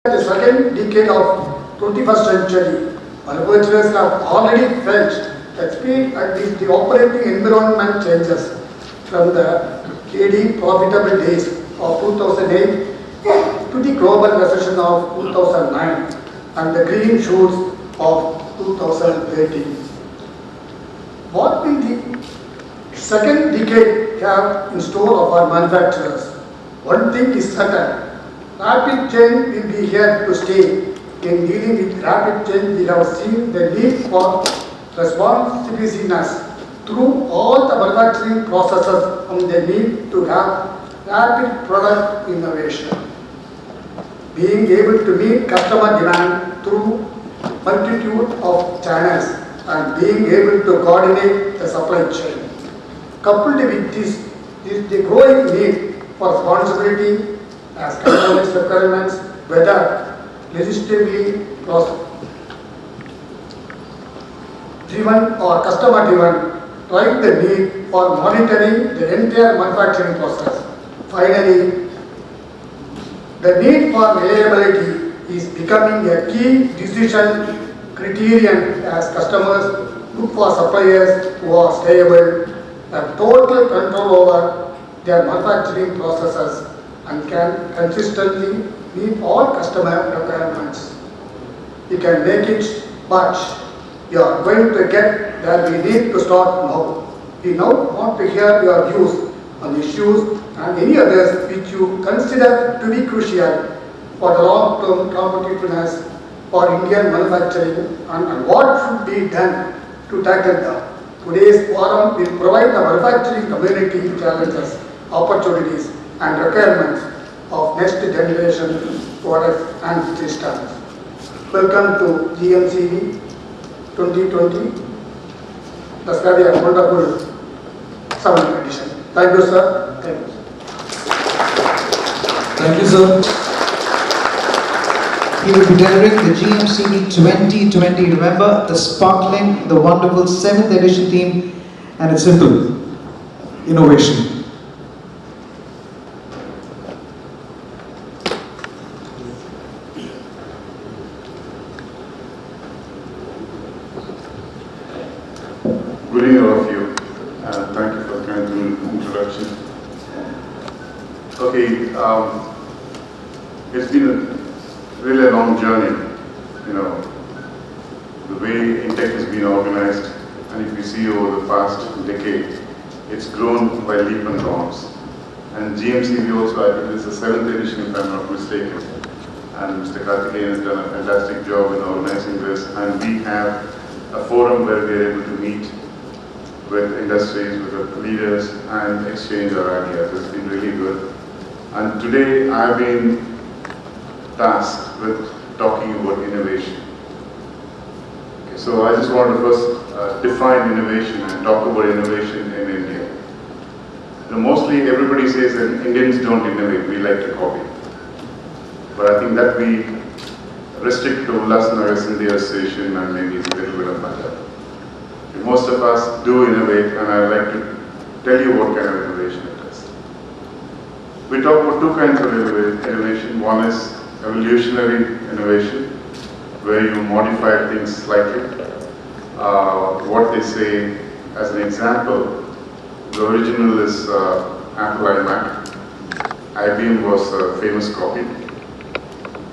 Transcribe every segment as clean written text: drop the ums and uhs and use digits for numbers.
The second decade of 21st century, manufacturers have already felt the speed at which the operating environment changes from the gaining profitable days of 2008 to the global recession of 2009 and the green shoots of 2018. What will the second decade have in store of our manufacturers? One thing is certain. Rapid change will be here to stay. In dealing with rapid change, we have seen the need for responsiveness through all the manufacturing processes and the need to have rapid product innovation. Being able to meet customer demand through multitude of channels and being able to coordinate the supply chain. Coupled with this is the growing need for responsibility as customers' requirements, whether legislatively driven or customer driven, drive the need for monitoring the entire manufacturing process. Finally, the need for reliability is becoming a key decision criterion as customers look for suppliers who are stable, have total control over their manufacturing processes and can consistently meet all customer requirements. You can make it, but you are going to get that we need to start now. We now want to hear your views on issues and any others which you consider to be crucial for the long-term competitiveness for Indian manufacturing and what should be done to tackle them. Today's forum will provide the manufacturing community challenges, opportunities and requirements of next generation products and systems. Welcome to GMCV 2020. That's going to be a wonderful summer edition. Thank you, sir. Thank you. Thank you, sir. He will be delivering the GMCV 2020. Remember, the sparkling, the wonderful 7th edition theme, and it's simple: innovation. Good evening, all of you, and thank you for the kind introduction. Okay, it's been really a long journey, the way Intech has been organized, and if you see over the past decade, it's grown by leap and bounds. And GMCV also, I think this is the 7th edition if I'm not mistaken, and Mr. Karthikeyan has done a fantastic job in organizing this, and we have a forum where we are able to meet with industries, with the leaders, and exchange our ideas. It's been really good. And today I've been tasked with talking about innovation. Okay, so I just want to first define innovation and talk about innovation in India. Mostly everybody says that Indians don't innovate, we like to copy. But I think that we restrict to Ullasnagar Sindhi Association and maybe a little bit of that. Most of us do innovate, and I'd like to tell you what kind of innovation it is. We talk about two kinds of innovation. One is evolutionary innovation, where you modify things slightly. What they say, as an example, the original is Apple iMac. IBM was a famous copy.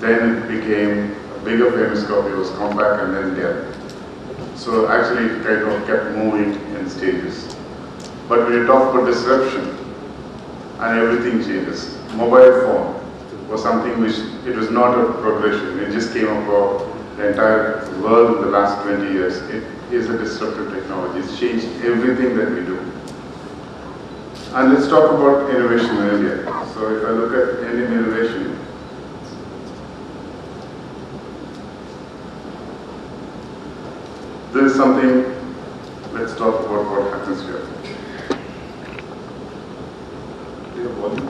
Then it became a bigger famous copy, was Compaq, and then Dell. So actually it kind of kept moving in stages. But when you talk about disruption, and everything changes. Mobile phone was something which, it was not a progression, it just came about the entire world in the last 20 years. It is a disruptive technology, it's changed everything that we do. And let's talk about innovation in India. So if I look at Indian innovation, this is something, let's talk about what happens here. Do you have volume?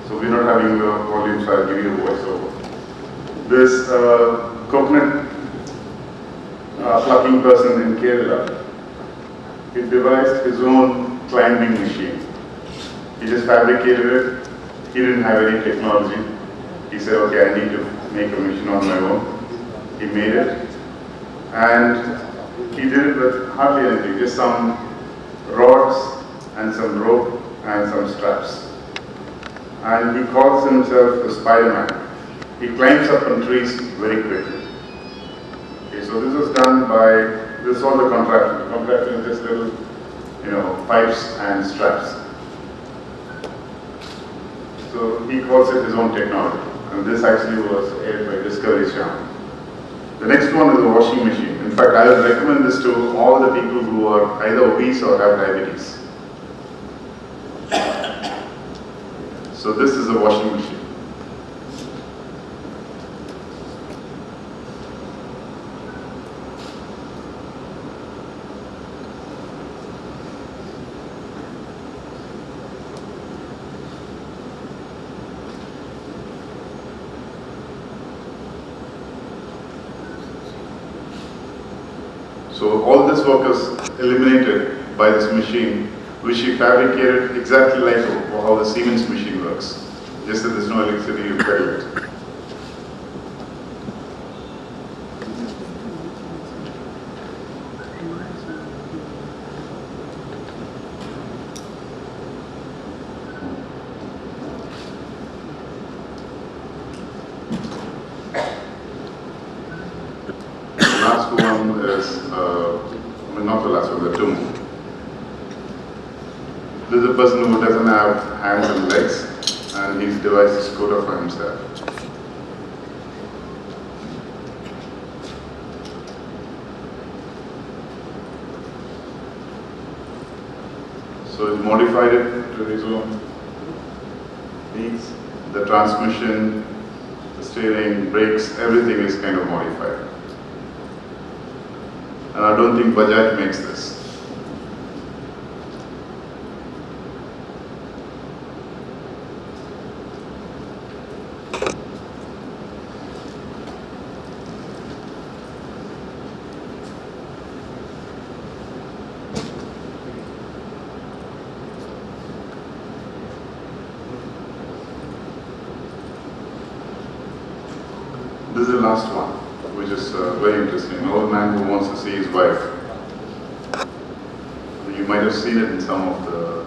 So we're not having the volume, so I'll give you a voiceover. This coconut plucking person in Kerala, he devised his own climbing machine. He just fabricated it. He didn't have any technology. He said, okay, I need to make a machine on my own. He made it. And he did it with hardly anything, just some rods and some rope and some straps. And he calls himself the Spider-Man. He climbs up on trees very quickly. Okay, so this was done by, this is all the contraption. The contraption is just little, pipes and straps. So he calls it his own technology. And this actually was aired by Discovery Channel. The next one is a washing machine. In fact, I would recommend this to all the people who are either obese or have diabetes. So this is a washing machine. So all this work is eliminated by this machine, which he fabricated exactly like how the Siemens machine works. Just that there's no electricity, you pedal it. The last one is, not the last one, the two more. This is a person who doesn't have hands and legs, and he's devised a scooter for himself. So he modified it to his own needs. The transmission, the steering, brakes, everything is kind of modified. And I don't think Bajaj makes this. This is the last one, which is very interesting. An old man who wants to see his wife. You might have seen it in some of the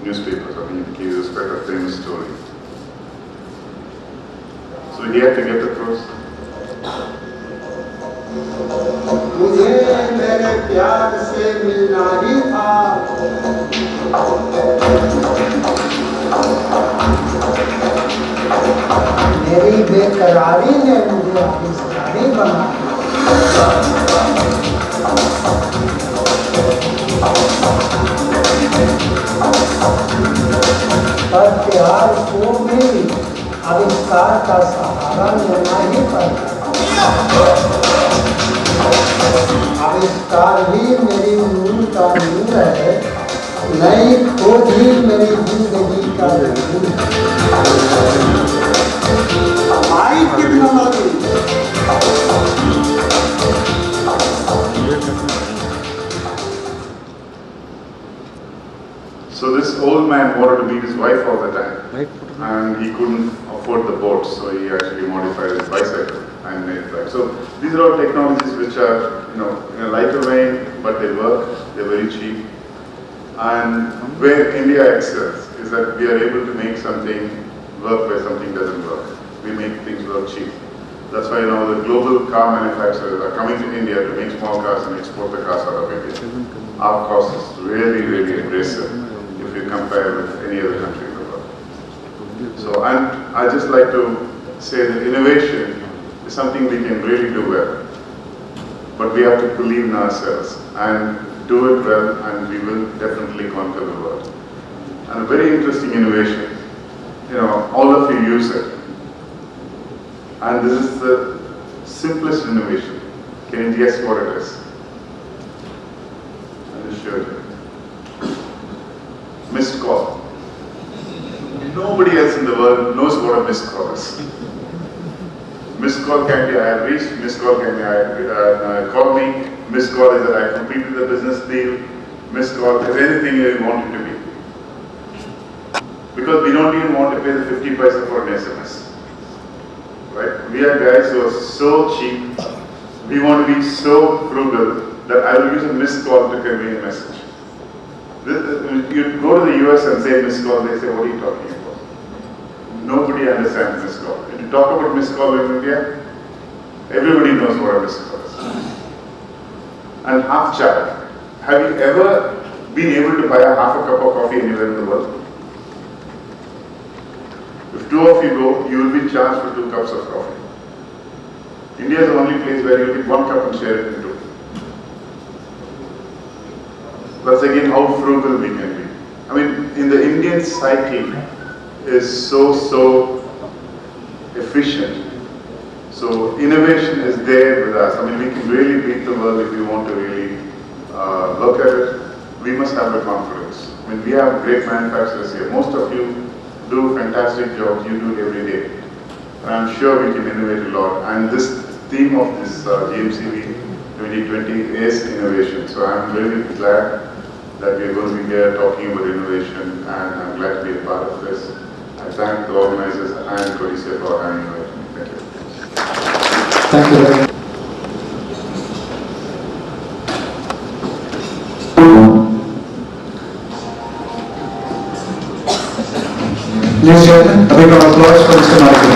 newspapers. I mean, it gives quite a famous story. So he had to get across. मुझे मेरे प्यार से मिलना ही था मेरी बेकरारी ने मुझे आविष्कारी बना पर प्यार को भी आविष्कार का सहारा लेना ही पड़ता आविष्कार ही मेरी मूल का मूल है नई खोज ही मेरी जिंदगी का मूल हमारी technology So this old man wanted to meet his wife all the time, and he couldn't afford the boat, so he actually modified his bicycle and made it back. So these are all technologies which are, in a lighter vein, but they work. They're very cheap. And where India excels is that we are able to make something work where something doesn't work. We make things work cheap. That's why the global car manufacturers are coming to India to make small cars and export the cars out of India. Our cost is really, really aggressive if you compare with any other country in the world. So, and I just like to say that innovation is something we can really do well. But we have to believe in ourselves and do it well, and we will definitely conquer the world. And a very interesting innovation, all of you use it. And this is the simplest innovation. Can you guess what it is? I'll just show you. Missed call. nobody else in the world knows what a missed call is. Missed call can be I have reached, missed call can be I call me, missed call is that I completed the business deal, missed call is anything you want it to be. Because we don't even want to pay the 50 paisa for an SMS. Right? We are guys who are so cheap, we want to be so frugal that I will use a missed call to convey a message. You go to the US and say missed call, they say, what are you talking about? Nobody understands missed call. If you talk about missed call in India, everybody knows what a missed call is. And half chat. Have you ever been able to buy a half a cup of coffee anywhere in the world? If two of you go, you will be charged for 2 cups of coffee. India is the only place where you will get 1 cup and share it in 2. That's again how frugal we can be. I mean, in the Indian psyche is so efficient. So innovation is there with us. I mean, we can really beat the world if we want to really look at it. We must have the confidence. I mean, we have great manufacturers here. Most of you do fantastic jobs. You do it every day. And I'm sure we can innovate a lot. And this theme of this GMCV 2020 is innovation. So I'm really glad that we are going to be here talking about innovation, and I'm glad to be a part of this. I thank the organizers and Codicia for having me. Thank you. Thank you very much. Ladies and gentlemen, a big round of applause for Mr. Martin.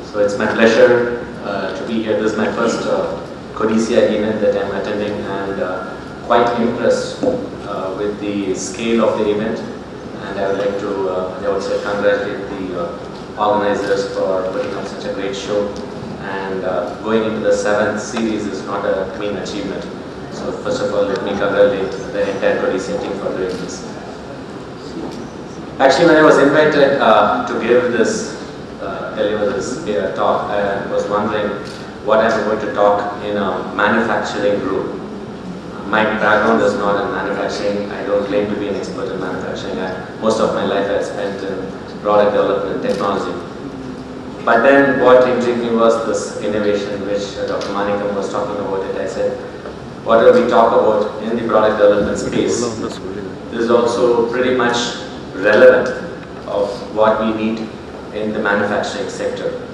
So it's my pleasure to be here. This is my first Codicia event that I'm attending, and quite impressed with the scale of the event. And I would like to also congratulate the organizers for putting up such a great show. And going into the 7th series is not a mean achievement. So first of all, let me congratulate the entire Codicia team for doing this. Actually, when I was invited to give this, deliver this talk, I was wondering what I'm going to talk in a manufacturing group. My background is not in manufacturing. I don't claim to be an expert in manufacturing. Most of my life I've spent in product development and technology. But then what intrigued me was this innovation which Dr. Manikam was talking about it. I said, whatever we talk about in the product development space is also pretty much relevant of what we need in the manufacturing sector.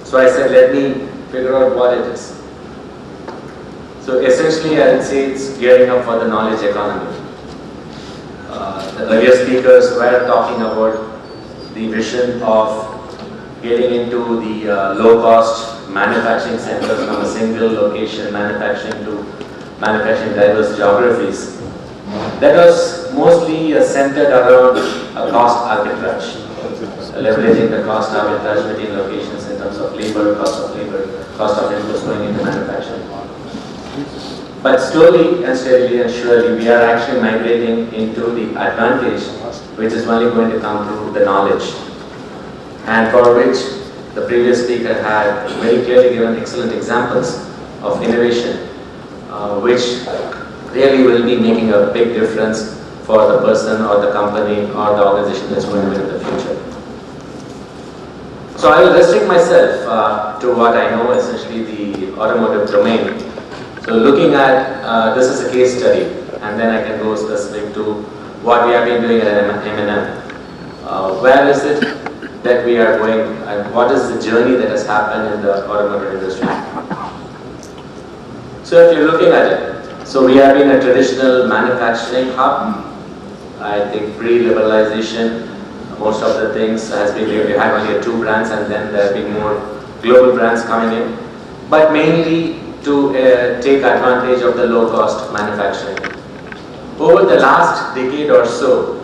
So I said, let me figure out what it is. So essentially, I would say it's gearing up for the knowledge economy. The earlier speakers were talking about the vision of getting into the low-cost manufacturing centers from a single location, manufacturing to manufacturing diverse geographies. That was mostly centered around a cost arbitrage, leveraging the cost arbitrage between locations in terms of labor, cost of inputs going into manufacturing. But slowly and steadily and surely, we are actually migrating into the advantage, which is only going to come through the knowledge, and for which the previous speaker had very clearly given excellent examples of innovation, which really will be making a big difference for the person or the company or the organization that's going to win in the future. So I will restrict myself to what I know, essentially the automotive domain. So looking at, this is a case study, and then I can go specific to what we have been doing at M&M. Where is it that we are going, and what is the journey that has happened in the automotive industry? So if you're looking at it, so we have been a traditional manufacturing hub. I think pre-liberalization, most of the things has been, we had only 2 brands, and then there have been more global brands coming in, but mainly to take advantage of the low-cost manufacturing. Over the last decade or so,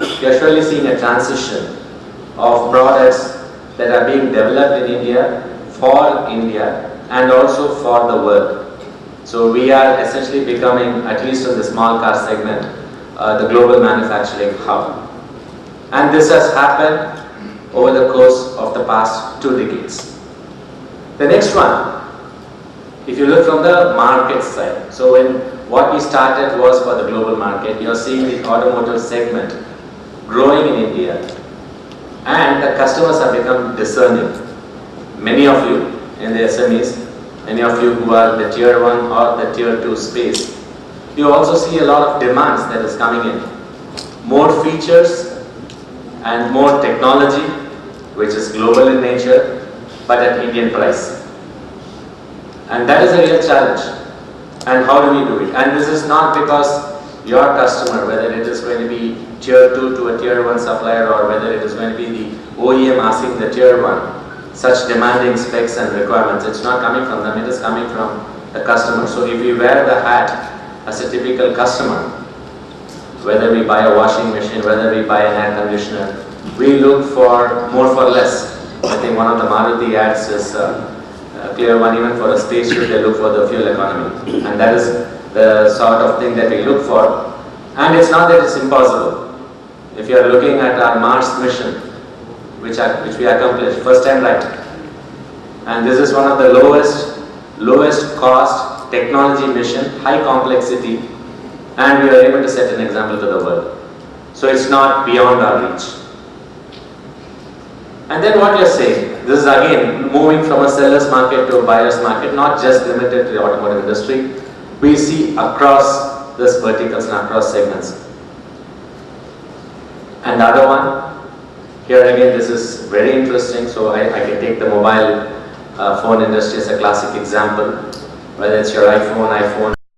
we are surely seeing a transition of products that are being developed in India, for India, and also for the world. So we are essentially becoming, at least in the small car segment, the global manufacturing hub. And this has happened over the course of the past 2 decades. The next one, if if you look from the market side, so when what we started was for the global market, you're seeing the automotive segment growing in India, and the customers have become discerning. Many of you in the SMEs, many of you who are the tier 1 or the tier 2 space, you also see a lot of demands that is coming in. More features and more technology, which is global in nature, but at Indian price. And that is a real challenge. And how do we do it? And this is not because your customer, whether it is going to be tier 2 to a tier 1 supplier, or whether it is going to be the OEM asking the tier 1 such demanding specs and requirements. It's not coming from them, it is coming from the customer. So if we wear the hat as a typical customer, whether we buy a washing machine, whether we buy an air conditioner, we look for more for less. I think one of the Maruti ads is a clear one. Even for a spaceship, they look for the fuel economy, and that is the sort of thing that we look for. And it's not that it's impossible. If you are looking at our Mars mission, which we accomplished first time right, and this is one of the lowest cost technology mission, high complexity, and we are able to set an example to the world. So it's not beyond our reach. And then what you're saying, this is again moving from a seller's market to a buyer's market, not just limited to the automotive industry. We see across this verticals and across segments. And the other one, here again, this is very interesting. So I can take the mobile phone industry as a classic example. Whether it's your iPhone,